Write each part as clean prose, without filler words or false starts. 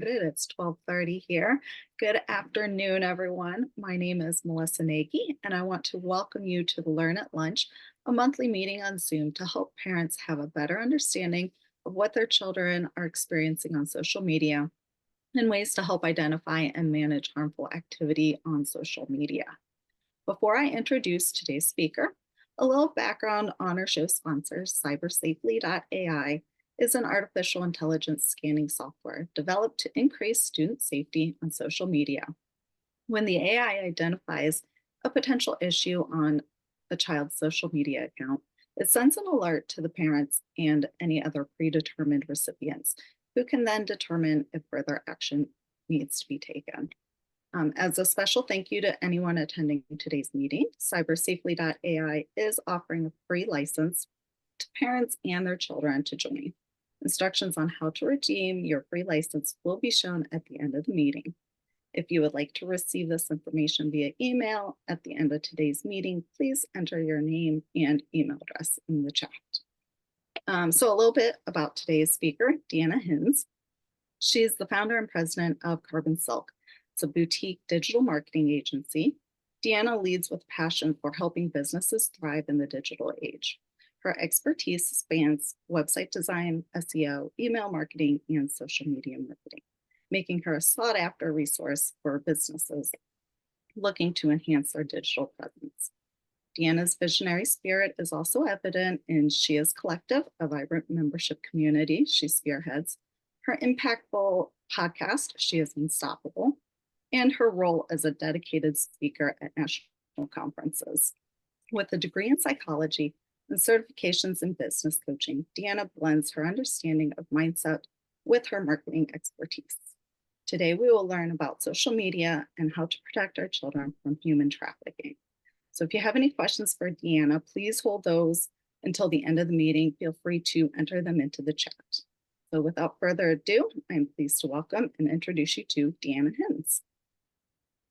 It's 12:30 here. Good afternoon, everyone. My name is Melissa Nagy, and I want to welcome you to the Learn at Lunch, a monthly meeting on Zoom to help parents have a better understanding of what their children are experiencing on social media and ways to help identify and manage harmful activity on social media. Before I introduce today's speaker, a little background on our show sponsors. CyberSafely.ai is an artificial intelligence scanning software developed to increase student safety on social media. When the AI identifies a potential issue on a child's social media account, it sends an alert to the parents and any other predetermined recipients who can then determine if further action needs to be taken. As a special thank you to anyone attending today's meeting, CyberSafely.ai is offering a free license to parents and their children to join. Instructions on how to redeem your free license will be shown at the end of the meeting. If you would like to receive this information via email at the end of today's meeting, please enter your name and email address in the chat. So a little bit about today's speaker, Deanna Hinsz. She's the founder and president of Carbon Silk. It's a boutique digital marketing agency. Deanna leads with passion for helping businesses thrive in the digital age. Her expertise spans website design, SEO, email marketing, and social media marketing, making her a sought-after resource for businesses looking to enhance their digital presence. Deanna's visionary spirit is also evident in She Is Collective, a vibrant membership community she spearheads, her impactful podcast, She Is Unstoppable, and her role as a dedicated speaker at national conferences. With a degree in psychology and certifications in business coaching, Deanna blends her understanding of mindset with her marketing expertise. Today, we will learn about social media and how to protect our children from human trafficking. So if you have any questions for Deanna, please hold those until the end of the meeting. Feel free to enter them into the chat. So without further ado, I'm pleased to welcome and introduce you to Deanna Hinsz.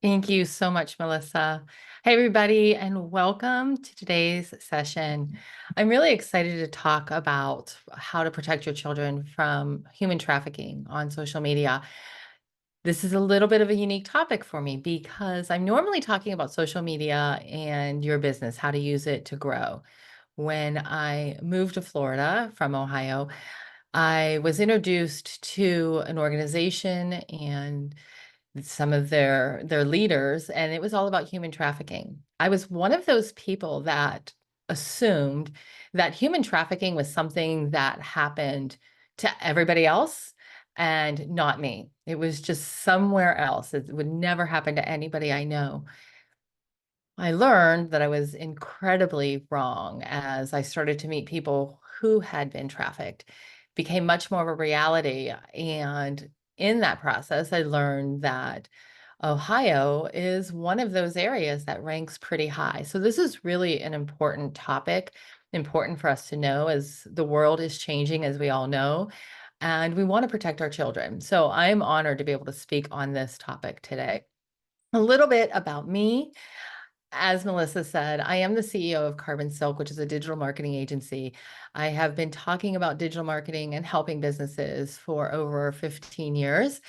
Thank you so much, Melissa. Hey, everybody, and welcome to today's session. I'm really excited to talk about how to protect your children from human trafficking on social media. This is a little bit of a unique topic for me because I'm normally talking about social media and your business, how to use it to grow. When I moved to Florida from Ohio, I was introduced to an organization and some of their leaders, and it was all about human trafficking. I was one of those people that assumed that human trafficking was something that happened to everybody else and not me. It was just somewhere else. It would never happen to anybody I know. I learned that I was incredibly wrong as I started to meet people who had been trafficked. Became much more of a reality. And in that process, I learned that Ohio is one of those areas that ranks pretty high. So this is really an important topic, important for us to know as the world is changing, as we all know, and we want to protect our children. So I'm honored to be able to speak on this topic today. A little bit about me. As Melissa said, I am the CEO of Carbon Silk, which is a digital marketing agency. I have been talking about digital marketing and helping businesses for over 15 years.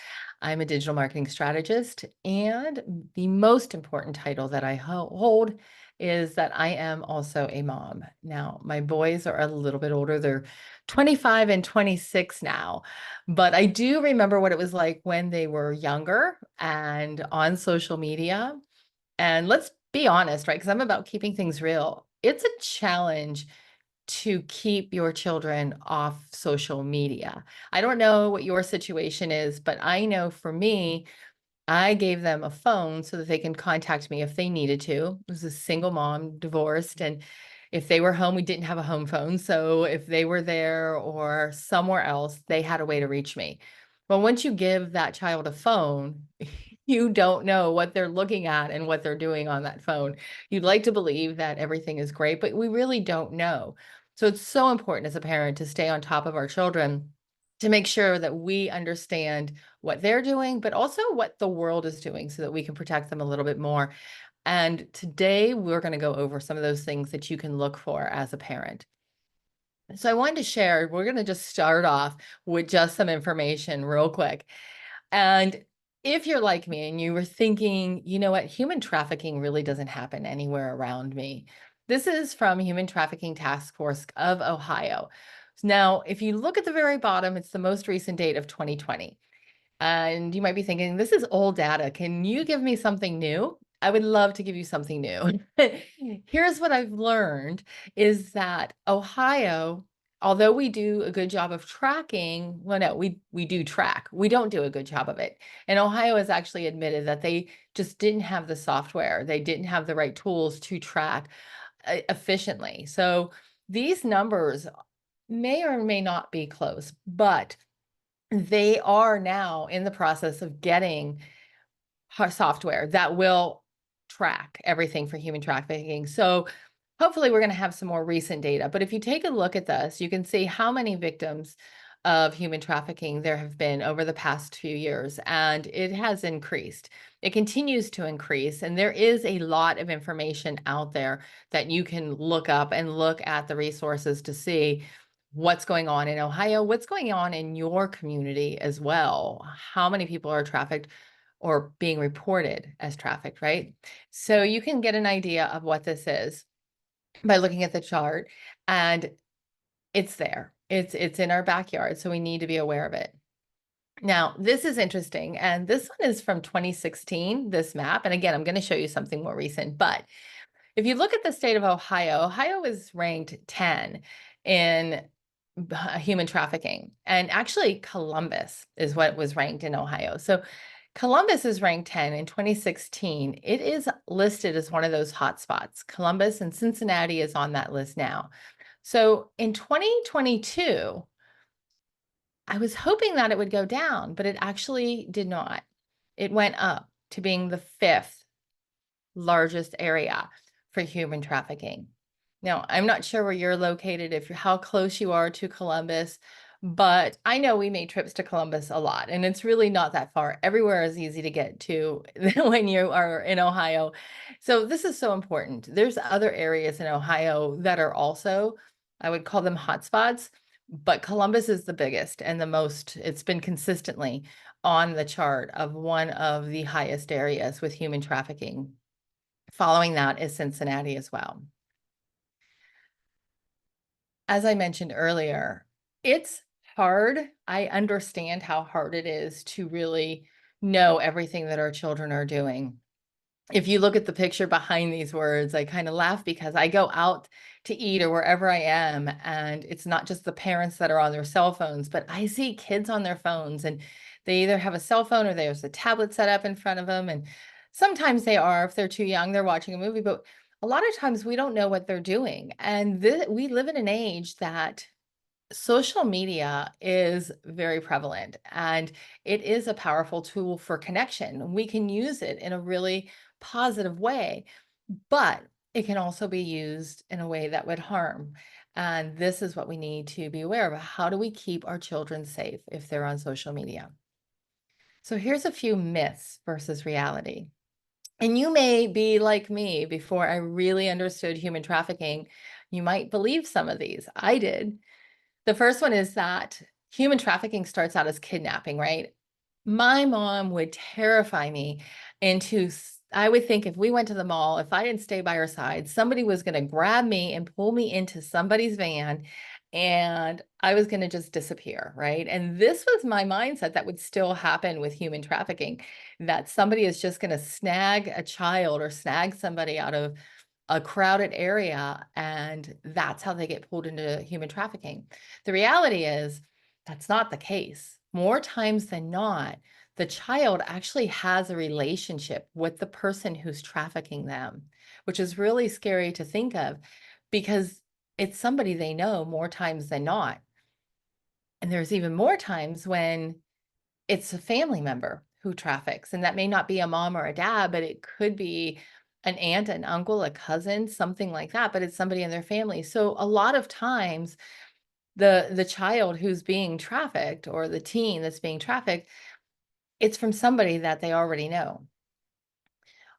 I'm a digital marketing strategist, and the most important title that I hold is that I am also a mom. Now, my boys are a little bit older. They're 25 and 26 now, but I do remember what it was like when they were younger and on social media. And let's be honest, right? Because I'm about keeping things real. It's a challenge to keep your children off social media. I don't know what your situation is, but I know for me, I gave them a phone so that they can contact me if they needed to. I was a single mom, divorced, and if they were home, we didn't have a home phone. So if they were there or somewhere else, they had a way to reach me. Well, once you give that child a phone, you don't know what they're looking at and what they're doing on that phone. You'd like to believe that everything is great, but we really don't know. So it's so important as a parent to stay on top of our children to make sure that we understand what they're doing, but also what the world is doing so that we can protect them a little bit more. And today we're going to go over some of those things that you can look for as a parent. So I wanted to share, we're going to just start off with just some information real quick. And if you're like me and you were thinking, you know what, human trafficking really doesn't happen anywhere around me. This is from Human Trafficking Task Force of Ohio. Now, if you look at the very bottom, it's the most recent date of 2020. And you might be thinking, this is old data. Can you give me something new? I would love to give you something new. Here's what I've learned is that Ohio, although we do a good job of tracking, well, no, we do track. We don't do a good job of it. And Ohio has actually admitted that they just didn't have the software. They didn't have the right tools to track efficiently. So these numbers may or may not be close, but they are now in the process of getting software that will track everything for human trafficking. So hopefully we're going to have some more recent data. But if you take a look at this, you can see how many victims of human trafficking there have been over the past few years, and it has increased. It continues to increase, and there is a lot of information out there that you can look up and look at the resources to see what's going on in Ohio, what's going on in your community as well. How many people are trafficked or being reported as trafficked, right? So you can get an idea of what this is by looking at the chart, and it's there. It's in our backyard, so we need to be aware of it. Now, this is interesting, and this one is from 2016, this map. And again, I'm going to show you something more recent, but if you look at the state of Ohio, Ohio is ranked 10 in human trafficking. And actually, Columbus is what was ranked in Ohio. So Columbus is ranked 10 in 2016. It is listed as one of those hotspots. Columbus and Cincinnati is on that list now. So in 2022, I was hoping that it would go down, but it actually did not. It went up to being the fifth largest area for human trafficking. Now, I'm not sure where you're located, if you're how close you are to Columbus, but I know we made trips to Columbus a lot, and it's really not that far. Everywhere is easy to get to when you are in Ohio. So this is so important. There's other areas in Ohio that are also, I would call them hotspots, but Columbus is the biggest and the most, it's been consistently on the chart of one of the highest areas with human trafficking. Following that is Cincinnati as well. As I mentioned earlier, it's hard. I understand how hard it is to really know everything that our children are doing. If you look at the picture behind these words, I kind of laugh because I go out to eat or wherever I am, and it's not just the parents that are on their cell phones, but I see kids on their phones, and they either have a cell phone or there's a tablet set up in front of them. And sometimes they are, if they're too young, they're watching a movie, but a lot of times we don't know what they're doing. And we live in an age that social media is very prevalent, and it is a powerful tool for connection. We can use it in a really positive way, but it can also be used in a way that would harm. And this is what we need to be aware of. How do we keep our children safe if they're on social media? So here's a few myths versus reality. And you may be like me before I really understood human trafficking. You might believe some of these. I did. The first one is that human trafficking starts out as kidnapping, right? My mom would terrify me into, I would think if we went to the mall, if I didn't stay by her side, somebody was going to grab me and pull me into somebody's van, and I was going to just disappear, right? And this was my mindset that would still happen with human trafficking, that somebody is just going to snag a child or snag somebody out of a crowded area, and that's how they get pulled into human trafficking. The reality is that's not the case. More times than not, the child actually has a relationship with the person who's trafficking them, which is really scary to think of because it's somebody they know more times than not. And there's even more times when it's a family member who traffics, and that may not be a mom or a dad, but it could be an aunt, an uncle, a cousin, something like that, but it's somebody in their family. So a lot of times the child who's being trafficked or the teen that's being trafficked, it's from somebody that they already know.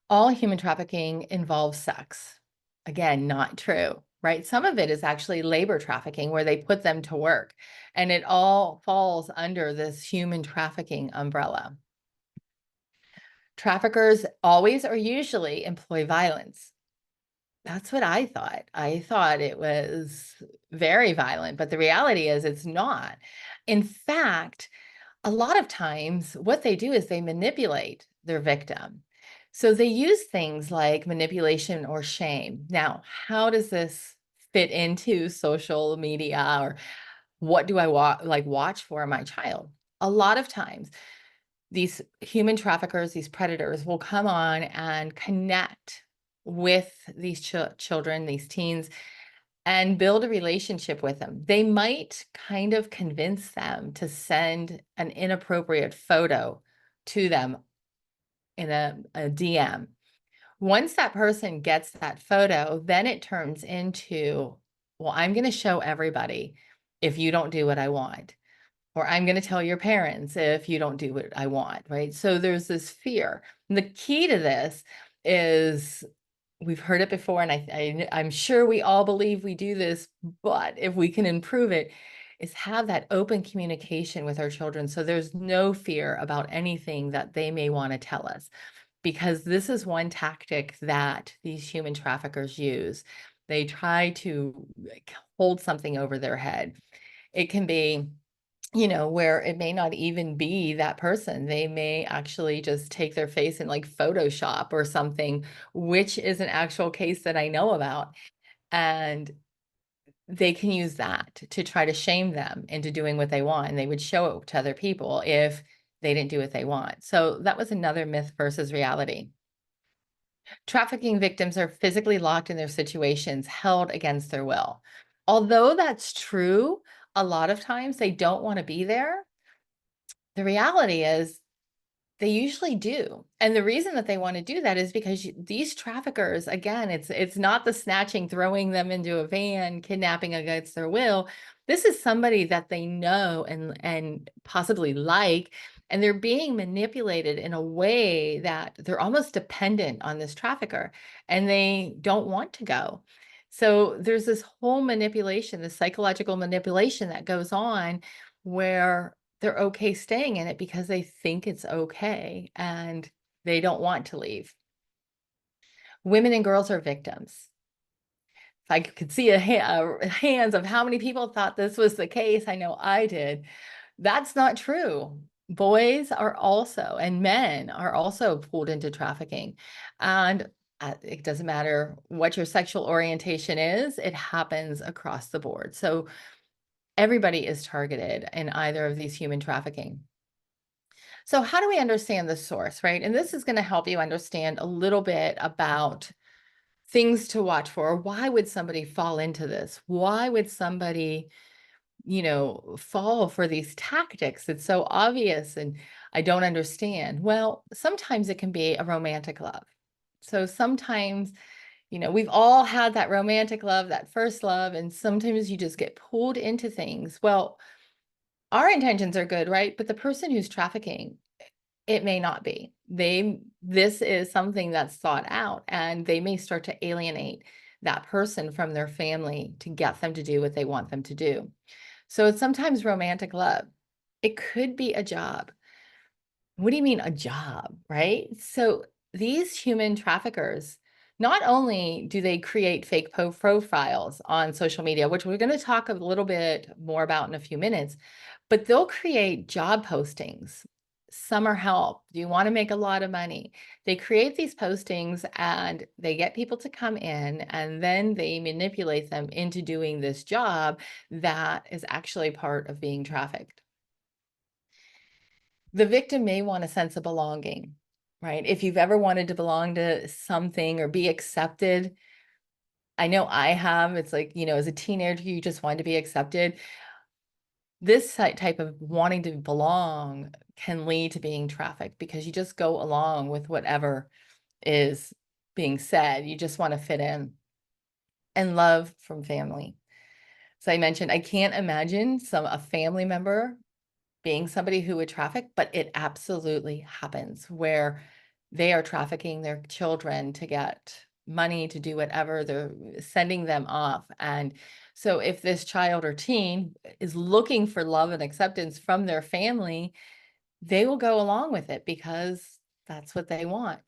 All human trafficking involves sex. Again, not true. right? Some of it is actually labor trafficking where they put them to work, and it all falls under this human trafficking umbrella. Traffickers always or usually employ violence. That's what I thought. I thought it was very violent, but the reality is it's not. In fact, a lot of times what they do is they manipulate their victim. So they use things like manipulation or shame. Now, how does this fit into social media, or what do I watch for my child? A lot of times these human traffickers, these predators will come on and connect with these children, these teens, and build a relationship with them. They might kind of convince them to send an inappropriate photo to them in a DM. Once that person gets that photo, then it turns into, well, I'm going to show everybody if you don't do what I want, or I'm going to tell your parents if you don't do what I want, right? So there's this fear. And the key to this is, we've heard it before, and I'm sure we all believe we do this, but if we can improve it, is have that open communication with our children so there's no fear about anything that they may want to tell us. Because this is one tactic that these human traffickers use. They try to hold something over their head. It can be, where it may not even be that person. They may actually just take their face in like Photoshop or something, which is an actual case that I know about. And they can use that to try to shame them into doing what they want. And they would show it to other people if they didn't do what they want. So that was another myth versus reality. Trafficking victims are physically locked in their situations, held against their will. Although that's true, a lot of times they don't want to be there. The reality is they usually do. And the reason that they want to do that is because these traffickers, again, it's not the snatching, throwing them into a van, kidnapping against their will. This is somebody that they know and possibly like, and they're being manipulated in a way that they're almost dependent on this trafficker, and they don't want to go. So there's this whole manipulation, this psychological manipulation that goes on where they're okay staying in it because they think it's okay and they don't want to leave. Women and girls are victims. If I could see hands of how many people thought this was the case, I know I did. That's not true. Boys are also, and men are also pulled into trafficking. And it doesn't matter what your sexual orientation is, it happens across the board. So everybody is targeted in either of these human trafficking. So how do we understand the source, right? And this is going to help you understand a little bit about things to watch for. Why would somebody fall into this? Why would somebody, fall for these tactics? It's so obvious and I don't understand. Well, sometimes it can be a romantic love. So sometimes, we've all had that romantic love, that first love, and sometimes you just get pulled into things. Well, our intentions are good, right? But the person who's trafficking, it may not be. This is something that's thought out, and they may start to alienate that person from their family to get them to do what they want them to do. So it's sometimes romantic love. It could be a job. What do you mean a job, right? So these human traffickers, not only do they create fake profiles on social media, which we're going to talk a little bit more about in a few minutes, but they'll create job postings. Summer help. Do you want to make a lot of money? They create these postings and they get people to come in, and then they manipulate them into doing this job that is actually part of being trafficked. The victim may want a sense of belonging, right? If you've ever wanted to belong to something or be accepted, I know I have. It's like, as a teenager, you just wanted to be accepted. This type of wanting to belong can lead to being trafficked because you just go along with whatever is being said. You just want to fit in. And love from family. So I mentioned I can't imagine a family member being somebody who would traffic, but it absolutely happens where they are trafficking their children to get money to do whatever, they're sending them off. And so if this child or teen is looking for love and acceptance from their family, they will go along with it because that's what they want.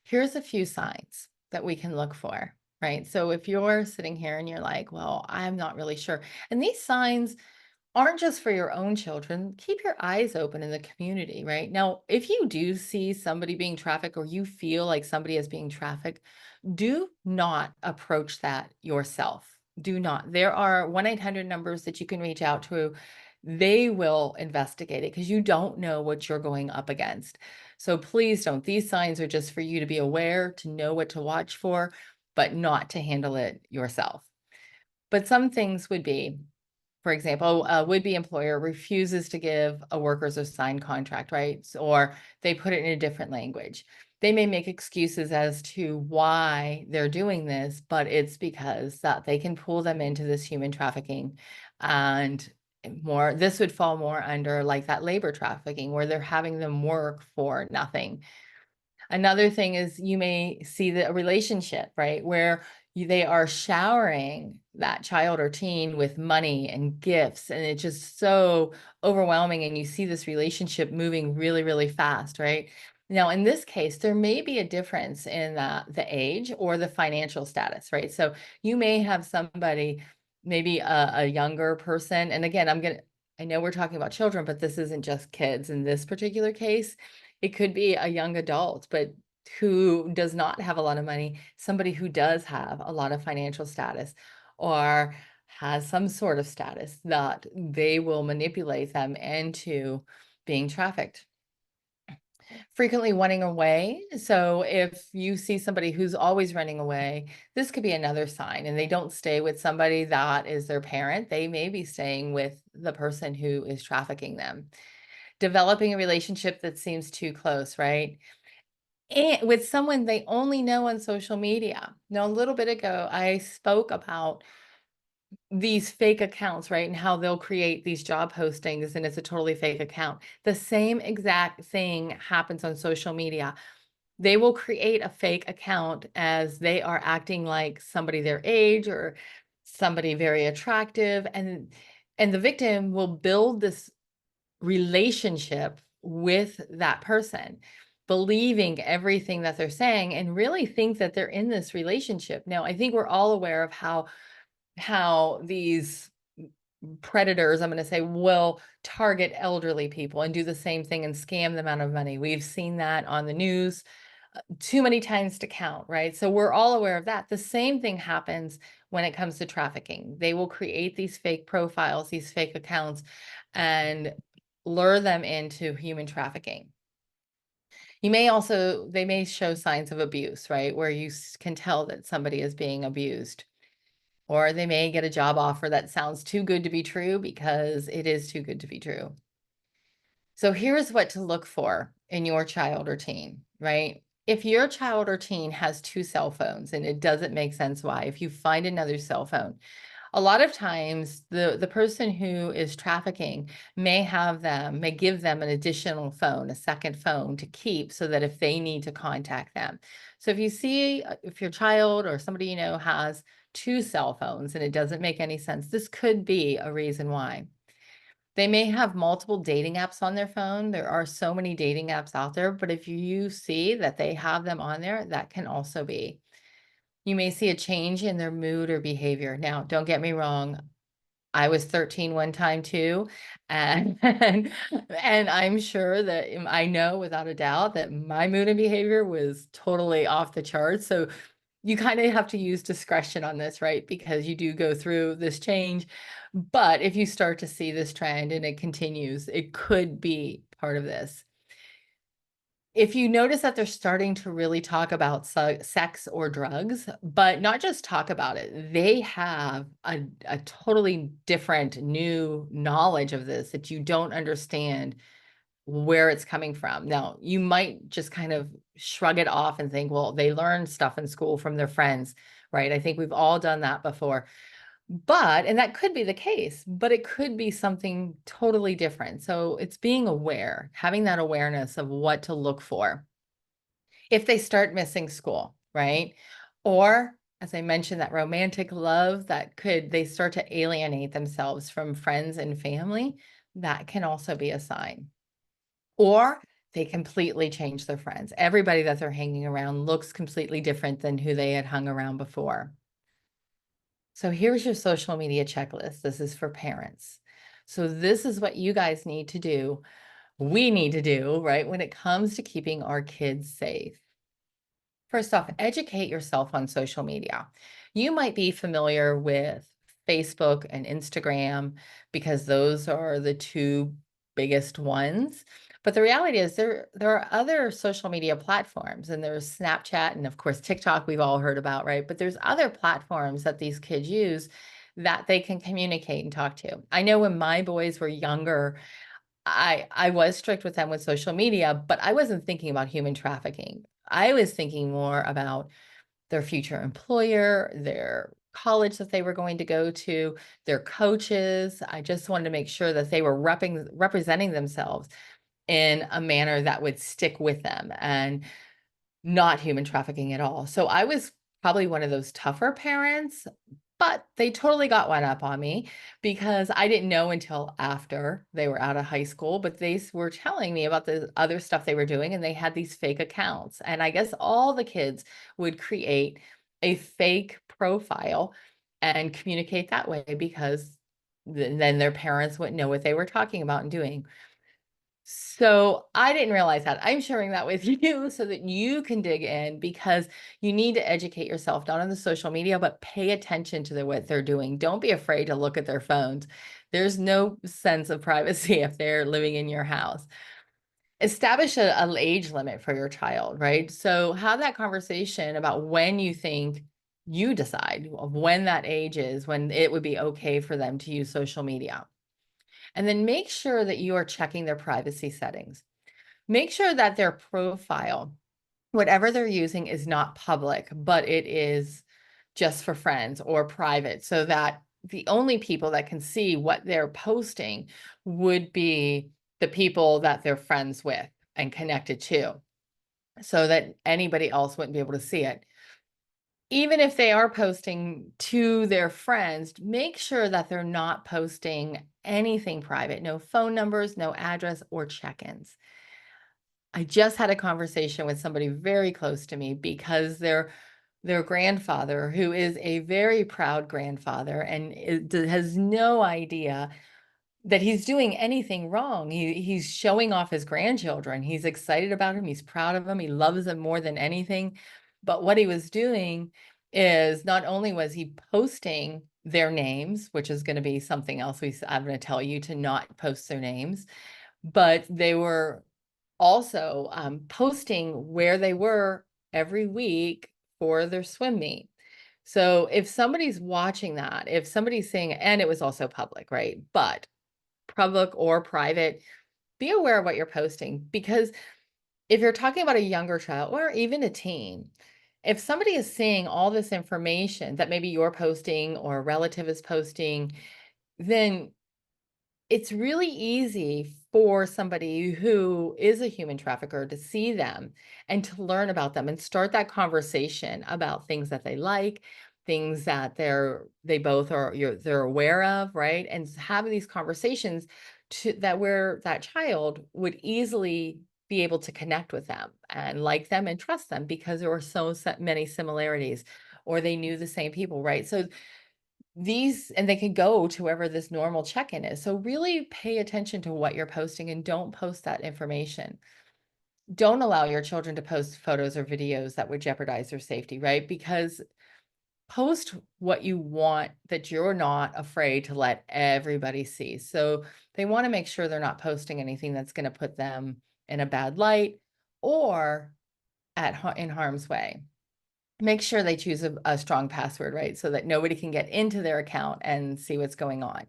Here's a few signs that we can look for, right? So if you're sitting here and you're like, well, I'm not really sure. And these signs aren't just for your own children. Keep your eyes open in the community, right? Now, if you do see somebody being trafficked or you feel like somebody is being trafficked, do not approach that yourself. Do not. There are 1-800 numbers that you can reach out to. They will investigate it because you don't know what you're going up against. So please don't. These signs are just for you to be aware, to know what to watch for, but not to handle it yourself. But some things would be, for example, a would-be employer refuses to give a workers a signed contract, right? Or they put it in a different language. They may make excuses as to why they're doing this, but it's because that they can pull them into this human trafficking. And more, this would fall more under like that labor trafficking where they're having them work for nothing. Another thing is you may see the relationship, right? Where they are showering that child or teen with money and gifts, and it's just so overwhelming. And you see this relationship moving really, really fast, right? Now, in this case, there may be a difference in the age or the financial status, right? So you may have somebody, maybe a younger person. And again, I know we're talking about children, but this isn't just kids in this particular case. It could be a young adult, but who does not have a lot of money, somebody who does have a lot of financial status or has some sort of status that they will manipulate them into being trafficked. Frequently running away. So if you see somebody who's always running away, this could be another sign. And they don't stay with somebody that is their parent. They may be staying with the person who is trafficking them. Developing a relationship that seems too close, right? And with someone they only know on social media. Now, a little bit ago, I spoke about these fake accounts, right? And how they'll create these job postings and it's a totally fake account. The same exact thing happens on social media. They will create a fake account as they are acting like somebody their age or somebody very attractive. And the victim will build this relationship with that person, believing everything that they're saying and really think that they're in this relationship. Now, I think we're all aware of how these predators, I'm going to say, will target elderly people and do the same thing and scam them out of money. We've seen that on the news too many times to count, right? So we're all aware of that. The same thing happens when it comes to trafficking. They will create these fake profiles, these fake accounts, and lure them into human trafficking. They may show signs of abuse, right? Where you can tell that somebody is being abused. Or they may get a job offer that sounds too good to be true because it is too good to be true. So here's what to look for in your child or teen, right? If your child or teen has two cell phones and it doesn't make sense why, if you find another cell phone, a lot of times the person who is trafficking may give them an additional phone, a second phone to keep so that if they need to contact them. So if you see, if your child or somebody you know has two cell phones and it doesn't make any sense, this could be a reason why. They may have multiple dating apps on their phone. There are so many dating apps out there, but if you see that they have them on there, that can also be. You may see a change in their mood or behavior. Now, don't get me wrong. I was 13 one time too, and and I'm sure that I know without a doubt that my mood and behavior was totally off the charts. So you kind of have to use discretion on this, right? Because you do go through this change. But if you start to see this trend and it continues, it could be part of this. If you notice that they're starting to really talk about sex or drugs, but not just talk about it, they have a totally different new knowledge of this that you don't understand where it's coming from. Now, you might just kind of shrug it off and think, well, they learned stuff in school from their friends, right? I think we've all done that before. And that could be the case, but it could be something totally different. So it's being aware, having that awareness of what to look for. If they start missing school, right? Or as I mentioned, that romantic love that they start to alienate themselves from friends and family, that can also be a sign. Or they completely change their friends. Everybody that they're hanging around looks completely different than who they had hung around before. So here's your social media checklist. This is for parents. So this is what you guys need to do. We need to do, right, when it comes to keeping our kids safe. First off, educate yourself on social media. You might be familiar with Facebook and Instagram because those are the two biggest ones. But the reality is there are other social media platforms, and there's Snapchat and of course TikTok we've all heard about, right? But there's other platforms that these kids use that they can communicate and talk to. I know when my boys were younger, I was strict with them with social media, but I wasn't thinking about human trafficking. I was thinking more about their future employer, their college that they were going to go to, their coaches. I just wanted to make sure that they were representing themselves in a manner that would stick with them and not human trafficking at all. So I was probably one of those tougher parents, but they totally got one up on me because I didn't know until after they were out of high school, but were telling me about the other stuff they were doing, and they had these fake accounts. And I guess all the kids would create a fake profile and communicate that way because then their parents wouldn't know what they were talking about and doing. So I didn't realize that. I'm sharing that with you so that you can dig in because you need to educate yourself, not on the social media, but pay attention to what they're doing. Don't be afraid to look at their phones. There's no sense of privacy if they're living in your house. Establish an age limit for your child, right? So have that conversation about when you think you decide of when that age is, when it would be okay for them to use social media. And then make sure that you are checking their privacy settings. Make sure that their profile, whatever they're using, is not public, but it is just for friends or private, so that the only people that can see what they're posting would be the people that they're friends with and connected to, so that anybody else wouldn't be able to see it. Even if they are posting to their friends, make sure that they're not posting anything private, no phone numbers, no address, or check-ins. I just had a conversation with somebody very close to me because their grandfather, who is a very proud grandfather and has no idea that he's doing anything wrong. He's showing off his grandchildren. He's excited about him. He's proud of them. He loves them more than anything. But what he was doing is not only was he posting their names, which is going to be something else I'm going to tell you to not post their names, but they were also posting where they were every week for their swim meet. So if somebody's watching that, if somebody's seeing it, and it was also public, right? But public or private, be aware of what you're posting, because if you're talking about a younger child or even a teen, if somebody is seeing all this information that maybe you're posting or a relative is posting, then it's really easy for somebody who is a human trafficker to see them and to learn about them and start that conversation about things that they like, things that they both are they're aware of, right? And having these conversations where that child would easily be able to connect with them and like them and trust them because there were many similarities, or they knew the same people, right? So and they can go to wherever this normal check-in is. So really pay attention to what you're posting and don't post that information. Don't allow your children to post photos or videos that would jeopardize their safety, right? Because post what you want that you're not afraid to let everybody see. So they want to make sure they're not posting anything that's going to put them in a bad light or in harm's way. Make sure they choose a strong password, right? So that nobody can get into their account and see what's going on.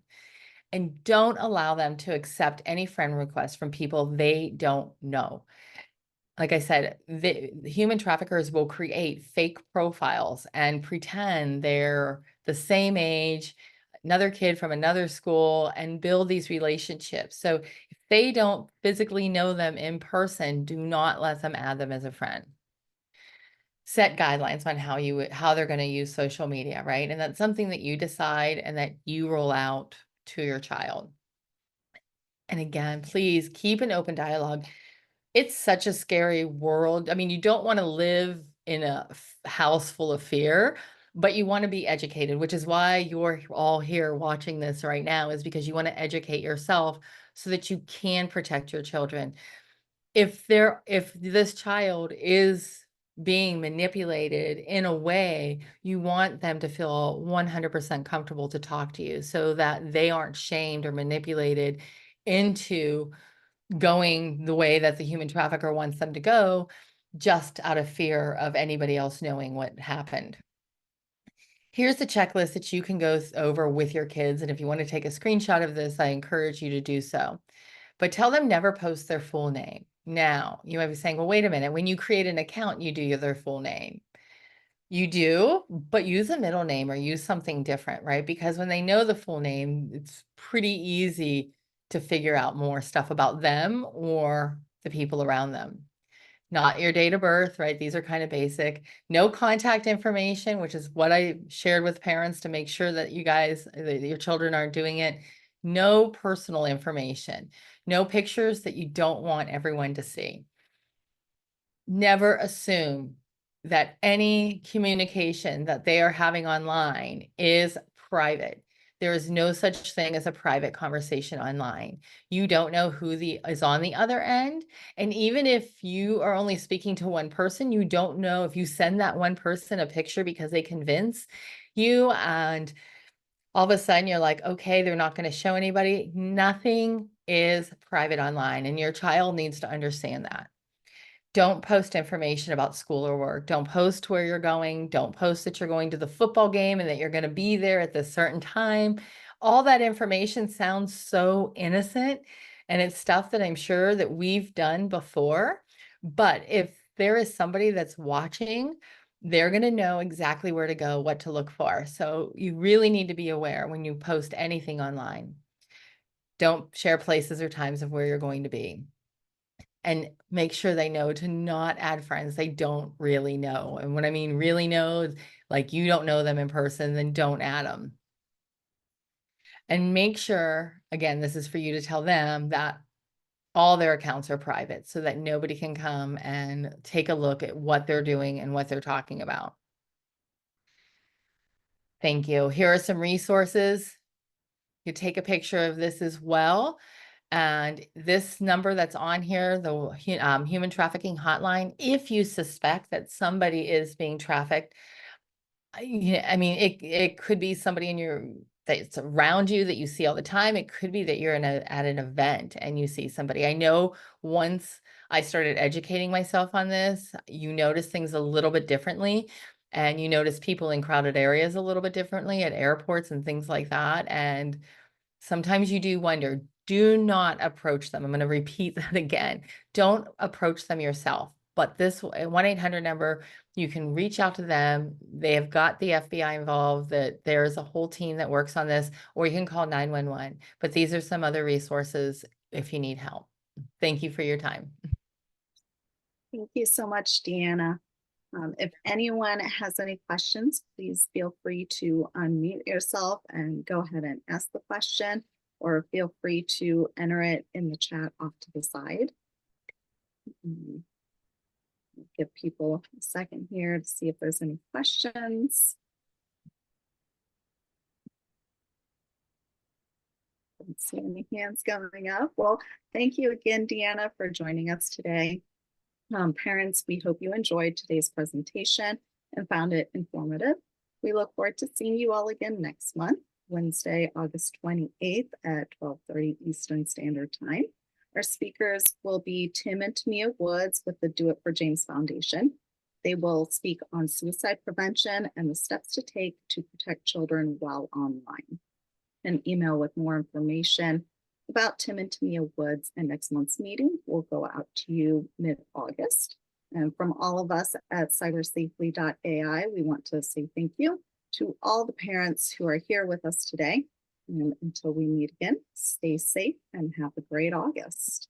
And don't allow them to accept any friend requests from people they don't know. Like I said, the human traffickers will create fake profiles and pretend they're the same age, another kid from another school, and build these relationships. So if they don't physically know them in person, do not let them add them as a friend. set guidelines on how they're going to use social media, right? And that's something that you decide and that you roll out to your child. And again, please keep an open dialogue. It's such a scary world. I mean, you don't want to live in a house full of fear, but you want to be educated, which is why you're all here watching this right now, is because you want to educate yourself so that you can protect your children. If this child is being manipulated in a way, you want them to feel 100% comfortable to talk to you so that they aren't shamed or manipulated into going the way that the human trafficker wants them to go, just out of fear of anybody else knowing what happened. Here's the checklist that you can go over with your kids. And if you want to take a screenshot of this, I encourage you to do so. But tell them never post their full name. Now, you might be saying, well, wait a minute. When you create an account, you do their full name. You do, but use a middle name or use something different, right? Because when they know the full name, it's pretty easy to figure out more stuff about them or the people around them. Not your date of birth, right? These are kind of basic. No contact information, which is what I shared with parents to make sure that that your children aren't doing it. No personal information. No pictures that you don't want everyone to see. Never assume that any communication that they are having online is private. There is no such thing as a private conversation online. You don't know who is on the other end. And even if you are only speaking to one person, you don't know if you send that one person a picture because they convince you, and all of a sudden you're like, okay, they're not going to show anybody. Nothing is private online, and your child needs to understand that. Don't post information about school or work. Don't post where you're going. Don't post that you're going to the football game and that you're going to be there at this certain time. All that information sounds so innocent, and it's stuff that I'm sure that we've done before. But if there is somebody that's watching, they're going to know exactly where to go, what to look for. So you really need to be aware when you post anything online. Don't share places or times of where you're going to be. And make sure they know to not add friends they don't really know. And when I mean really know, like you don't know them in person, then don't add them. And make sure, again, this is for you to tell them that all their accounts are private so that nobody can come and take a look at what they're doing and what they're talking about. Thank you. Here are some resources. You take a picture of this as well. And this number that's on here, the human trafficking hotline, if you suspect that somebody is being trafficked, I mean, it could be somebody that's around you that you see all the time. It could be that you're at an event and you see somebody. I know once I started educating myself on this, you notice things a little bit differently, and you notice people in crowded areas a little bit differently at airports and things like that. And sometimes you do wonder, do not approach them. I'm going to repeat that again. Don't approach them yourself. But this 1-800 number, you can reach out to them. They have got the FBI involved, that there's a whole team that works on this, or you can call 911. But these are some other resources if you need help. Thank you for your time. Thank you so much, Deanna. If anyone has any questions, please feel free to unmute yourself and go ahead and ask the question, or feel free to enter it in the chat off to the side. Give people a second here to see if there's any questions. Don't see any hands going up. Well, thank you again, Deanna, for joining us today. Parents, we hope you enjoyed today's presentation and found it informative. We look forward to seeing you all again next month, Wednesday, August 28th at 12:30 Eastern Standard Time. Our speakers will be Tim and Tamia Woods with the Do It for James Foundation. They will speak on suicide prevention and the steps to take to protect children while online. An email with more information about Tim and Tamia Woods and next month's meeting will go out to you mid-August. And from all of us at cybersafely.ai, we want to say thank you to all the parents who are here with us today. And until we meet again, stay safe and have a great August.